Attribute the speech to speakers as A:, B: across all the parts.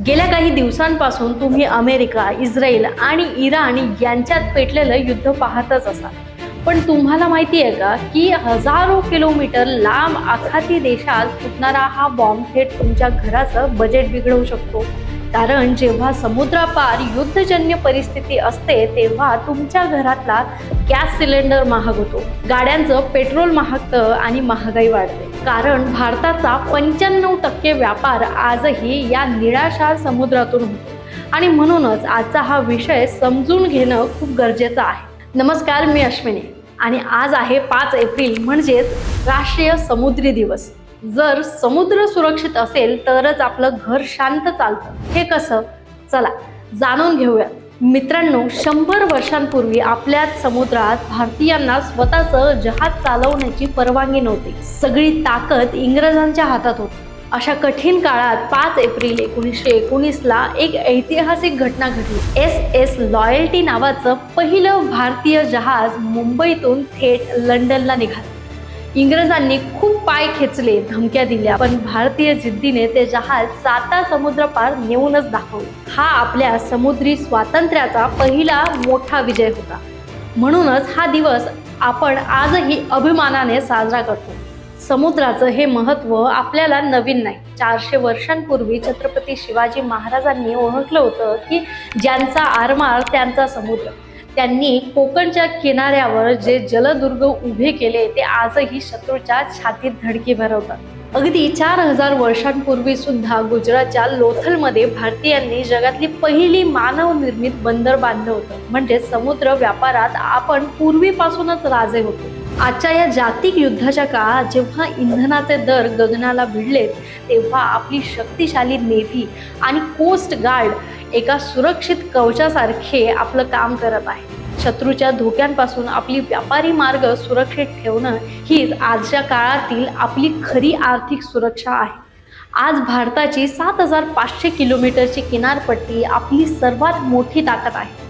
A: गेल्या काही दिवसांपासून तुम्ही अमेरिका, इस्रायल आणि इराण यांच्यात पेटलेलं युद्ध पाहतच असाल. पण तुम्हाला माहिती आहे का की हजारो किलोमीटर लांब आखाती देशात फुटणारा हा बॉम्ब थेट तुमच्या घराचं बजेट बिघडवू शकतो. कारण जेव्हा समुद्रापार युद्धजन्य परिस्थिती असते तेव्हा तुमच्या घरातला गॅस सिलेंडर महाग होतो, गाड्यांचं पेट्रोल महागतं आणि महागाई वाढते. कारण भारताचा 95% व्यापार आजही या निळाशार समुद्रातून होतो आणि म्हणूनच आजचा हा विषय समजून घेणं खूप गरजेचं आहे. नमस्कार, मी अश्विनी आणि आज आहे 5 एप्रिल म्हणजेच राष्ट्रीय समुद्री दिवस. जर समुद्र सुरक्षित असेल तरच आपलं घर शांत चालतं. हे कसं? चला जाणून घेऊया. मित्रांनो, 100 वर्षांपूर्वी आपल्याच समुद्रात भारतीयांना स्वतःचं जहाज चालवण्याची परवानगी नव्हती. सगळी ताकद इंग्रजांच्या हातात होती. अशा कठीण काळात 5 एप्रिल 1919ला एक ऐतिहासिक घटना घडली. SS लॉयल्टी नावाचं पहिलं भारतीय जहाज मुंबईतून थेट लंडनला निघालं. इंग्रजांनी खूप पाय खेचले, धमक्या दिल्या, पण भारतीय जिद्दीने ते जहाज 7 समुद्रपार नेऊनच दाखवले. हा आपल्या समुद्री स्वातंत्र्याचा पहिला मोठा विजय होता. म्हणूनच हा दिवस आपण आजही अभिमानाने साजरा करतो. समुद्राचं हे महत्त्व आपल्याला नवीन नाही. 400 वर्षांपूर्वी छत्रपती शिवाजी महाराजांनी ओळखलं होतं की ज्यांचा आरमार त्यांचा समुद्र. त्यांनी कोकणच्या किनाऱ्यावर जे जलदुर्ग उभे केले ते आजही शत्रूच्या छातीत धडकी भरवतात. अगदी 4000 वर्षांपूर्वी सुद्धा गुजरातच्या लोथलमध्ये भारतीयांनी जगातली पहिली मानव निर्मित बंदर बांधलं होतं. म्हणजे समुद्र व्यापारात आपण पूर्वीपासूनच राजे होतो. आजच्या या जागतिक युद्धाच्या काळात जेव्हा इंधनाचे दर गगनाला भिडलेत तेव्हा आपली शक्तिशाली नेव्ही आणि कोस्ट गार्ड एका सुरक्षित कवचासारखे आपलं काम करत आहे. शत्रूच्या धोक्यांपासून आपली व्यापारी मार्ग सुरक्षित ठेवणं हीच आजच्या काळातील आपली खरी आर्थिक सुरक्षा आहे. आज भारताची 7500 किलोमीटरची किनारपट्टी आपली सर्वात मोठी ताकद आहे.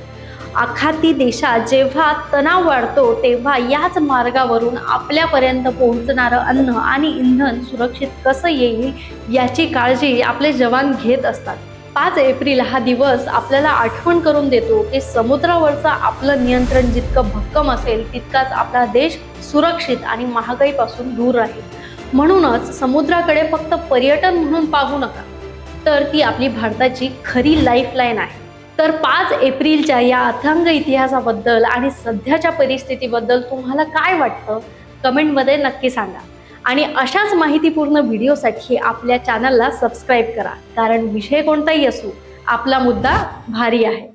A: आखाती देशात जेव्हा तणाव वाढतो तेव्हा याच मार्गावरून आपल्यापर्यंत पोहोचणारं अन्न आणि इंधन सुरक्षित कसं येईल याची काळजी आपले जवान घेत असतात. 5 एप्रिल हा दिवस आपल्याला आठवण करून देतो की समुद्रावरचं आपलं नियंत्रण जितकं भक्कम असेल तितकाच आपला देश सुरक्षित आणि महागाईपासून दूर राहील. म्हणूनच समुद्राकडे फक्त पर्यटन म्हणून पाहू नका, तर ती आपली भारताची खरी लाईफलाईन आहे. तर 5 एप्रिलच्या या अथांग इतिहासाबद्दल आणि सध्याच्या परिस्थितीबद्दल तुम्हाला काय वाटतं कमेंटमध्ये नक्की सांगा. आणि अशाच माहितीपूर्ण व्हिडिओसाठी आपल्या चॅनलला सबस्क्राईब करा. कारण विषय कोणताही असो, आपला मुद्दा भारी आहे.